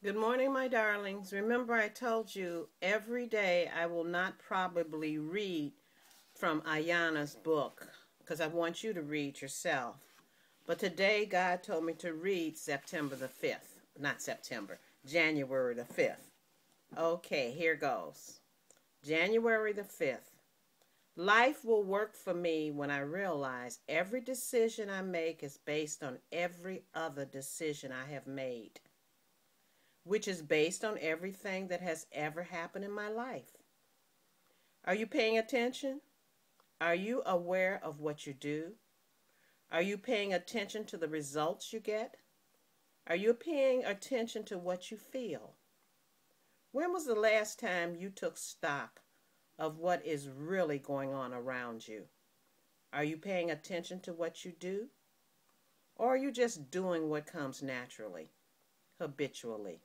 Good morning, my darlings. Remember, I told you every day I will not probably read from Iyanla's book because I want you to read yourself. But today, God told me to read September the 5th. Not September, January the 5th. Okay, here goes. January the 5th. Life will work for me when I realize every decision I make is based on every other decision I have made, which is based on everything that has ever happened in my life. Are you paying attention? Are you aware of what you do? Are you paying attention to the results you get? Are you paying attention to what you feel? When was the last time you took stock of what is really going on around you? Are you paying attention to what you do? Or are you just doing what comes naturally, habitually?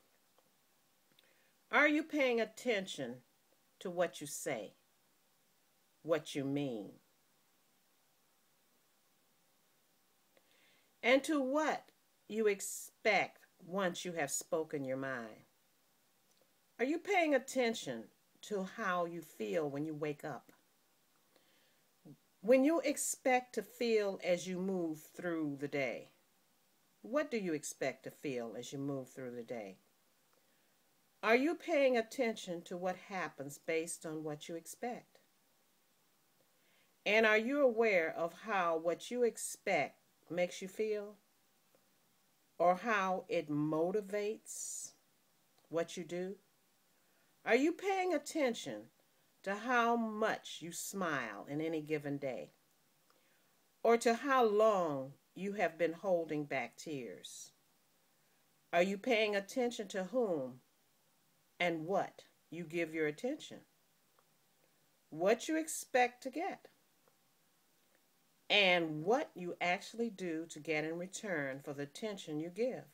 Are you paying attention to what you say, what you mean, and to what you expect once you have spoken your mind? Are you paying attention to how you feel when you wake up? When you expect to feel as you move through the day, what do you expect to feel as you move through the day? Are you paying attention to what happens based on what you expect? And are you aware of how what you expect makes you feel? Or how it motivates what you do? Are you paying attention to how much you smile in any given day? Or to how long you have been holding back tears? Are you paying attention to whom and what you give your attention? What you expect to get? And what you actually do to get in return for the attention you give?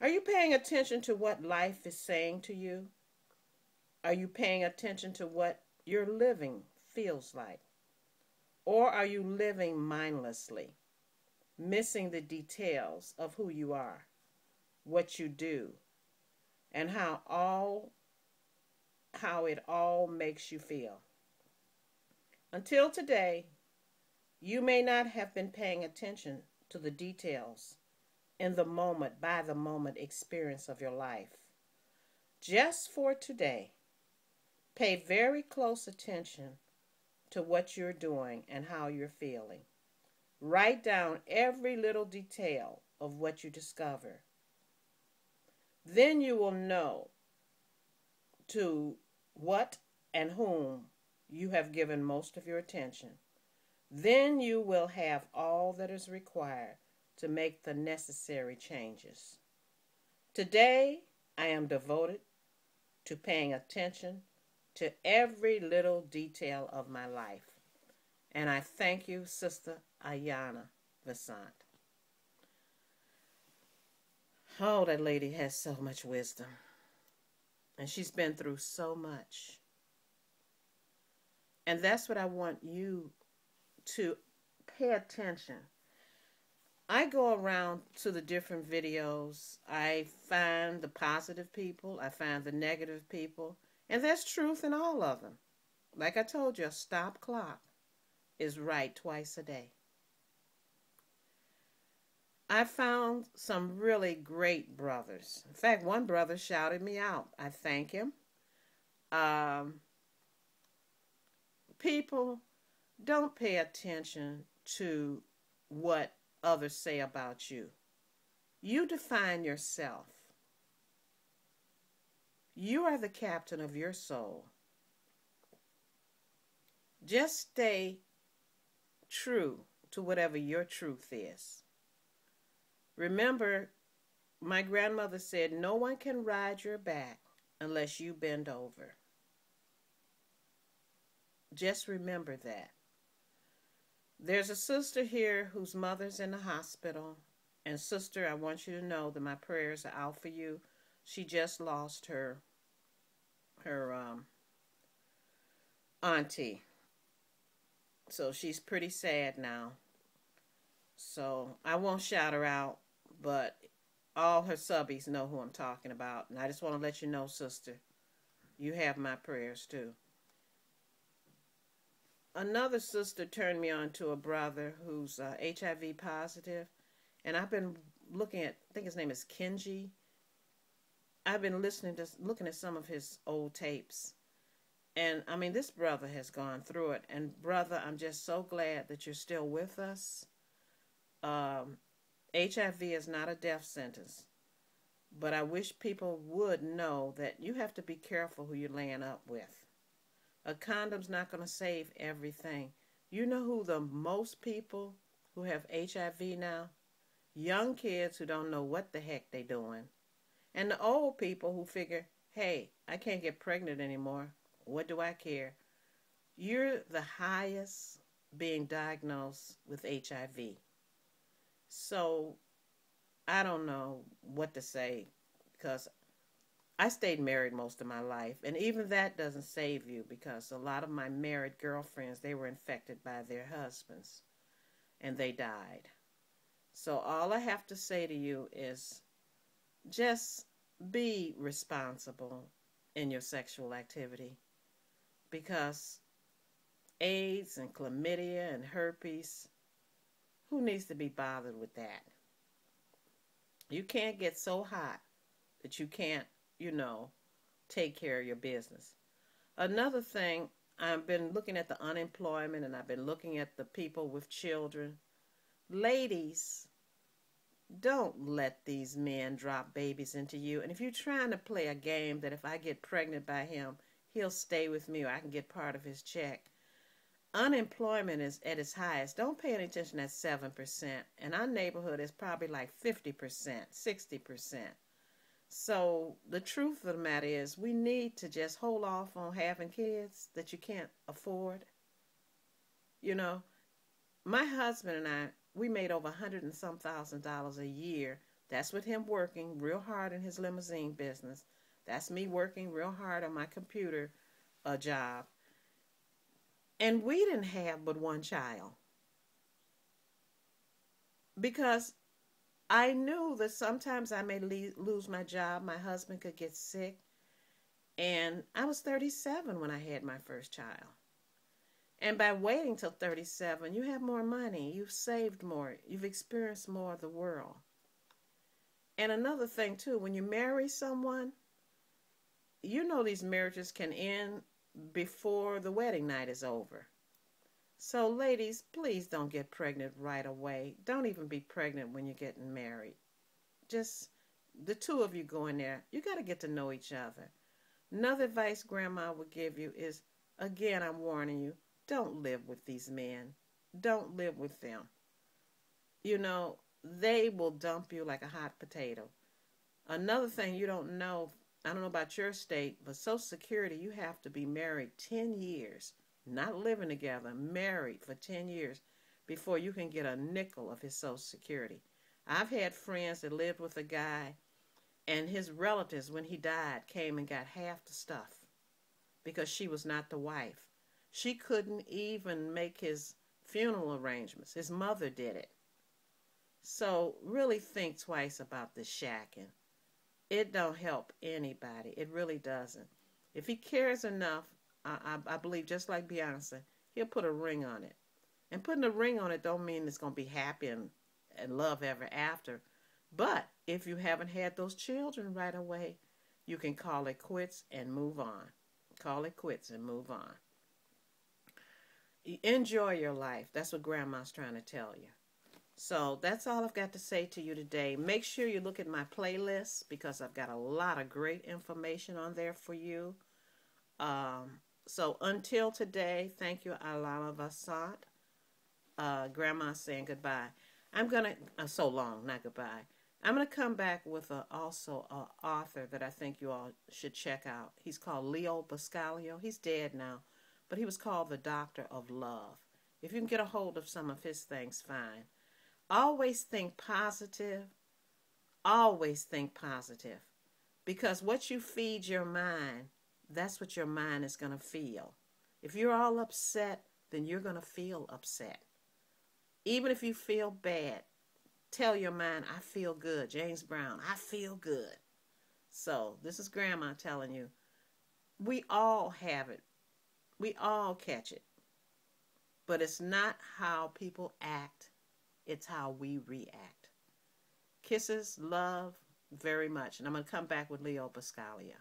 Are you paying attention to what life is saying to you? Are you paying attention to what your living feels like? Or are you living mindlessly, missing the details of who you are, what you do, and how it all makes you feel? Until today, you may not have been paying attention to the details in the moment by the moment experience of your life. Just for today, pay very close attention to what you're doing and how you're feeling. Write down every little detail of what you discover. Then you will know to what and whom you have given most of your attention. Then you will have all that is required to make the necessary changes. Today, I am devoted to paying attention to every little detail of my life. And I thank you, Sister Iyanla Vanzant. Oh, that lady has so much wisdom. And she's been through so much. And that's what I want you to pay attention. I go around to the different videos. I find the positive people. I find the negative people. And there's truth in all of them. Like I told you, a stop clock is right twice a day. I found some really great brothers. In fact, one brother shouted me out. I thank him. People, don't pay attention to what others say about you. You define yourself. You are the captain of your soul. Just stay true to whatever your truth is. Remember, my grandmother said, no one can ride your back unless you bend over. Just remember that. There's a sister here whose mother's in the hospital. And sister, I want you to know that my prayers are out for you. She just lost her auntie. So she's pretty sad now. So I won't shout her out, but All her subbies know who I'm talking about. And I just want to let you know, sister, you have my prayers too. Another sister turned me on to a brother who's HIV positive, and I've been looking at, I think his name is Kenji. I've been looking at some of his old tapes. And I mean, this brother has gone through it. And brother, I'm just so glad that you're still with us. Um, HIV is not a death sentence. But I wish people would know that you have to be careful who you're laying up with. A condom's not going to save everything. You know who the most people who have HIV now? Young kids who don't know what the heck they're doing. And the old people who figure, hey, I can't get pregnant anymore. What do I care? You're the highest being diagnosed with HIV. So I don't know what to say because I stayed married most of my life. And even that doesn't save you because a lot of my married girlfriends, they were infected by their husbands and they died. So all I have to say to you is just be responsible in your sexual activity because AIDS and chlamydia and herpes, who needs to be bothered with that? You can't get so hot that you can't, take care of your business. Another thing, I've been looking at the unemployment and I've been looking at the people with children. Ladies, don't let these men drop babies into you. And if you're trying to play a game that if I get pregnant by him, he'll stay with me or I can get part of his check. Unemployment is at its highest. Don't pay any attention at 7%. In our neighborhood, it's probably like 50%, 60%. So the truth of the matter is we need to just hold off on having kids that you can't afford. You know, my husband and I, we made over 100 and some $1,000s a year. That's with him working real hard in his limousine business. That's me working real hard on my computer job. And we didn't have but one child because I knew that sometimes I may lose my job. My husband could get sick. And I was 37 when I had my first child. And by waiting till 37, you have more money. You've saved more. You've experienced more of the world. And another thing, too, when you marry someone, these marriages can end before the wedding night is over. So, ladies, please don't get pregnant right away. Don't even be pregnant when you're getting married. Just the two of you go in there. You got to get to know each other. Another advice Grandma would give you is, again, I'm warning you, don't live with these men. Don't live with them. They will dump you like a hot potato. Another thing you don't know, I don't know about your state, but Social Security, you have to be married 10 years, not living together, married for 10 years before you can get a nickel of his Social Security. I've had friends that lived with a guy and his relatives, when he died, came and got half the stuff because she was not the wife. She couldn't even make his funeral arrangements. His mother did it. So really think twice about this shacking. It don't help anybody. It really doesn't. If he cares enough, I believe just like Beyonce, he'll put a ring on it. And putting a ring on it don't mean it's going to be happy and love ever after. But if you haven't had those children right away, you can call it quits and move on. Call it quits and move on. Enjoy your life. That's what Grandma's trying to tell you. So that's all I've got to say to you today. Make sure you look at my playlist because I've got a lot of great information on there for you. So until today, thank you, Iyanla Vanzant. Grandma's saying goodbye. I'm going to, so long, not goodbye. I'm going to come back with also an author that I think you all should check out. He's called Leo Buscaglia. He's dead now, but he was called the Doctor of Love. If you can get a hold of some of his things, fine. Always think positive. Always think positive. Because what you feed your mind, that's what your mind is going to feel. If you're all upset, then you're going to feel upset. Even if you feel bad, Tell your mind, I feel good. James Brown, I feel good. So this is Grandma telling you, we all have it. We all catch it. But it's not how people act. It's how we react. Kisses, love, very much. And I'm going to come back with Leo Buscaglia.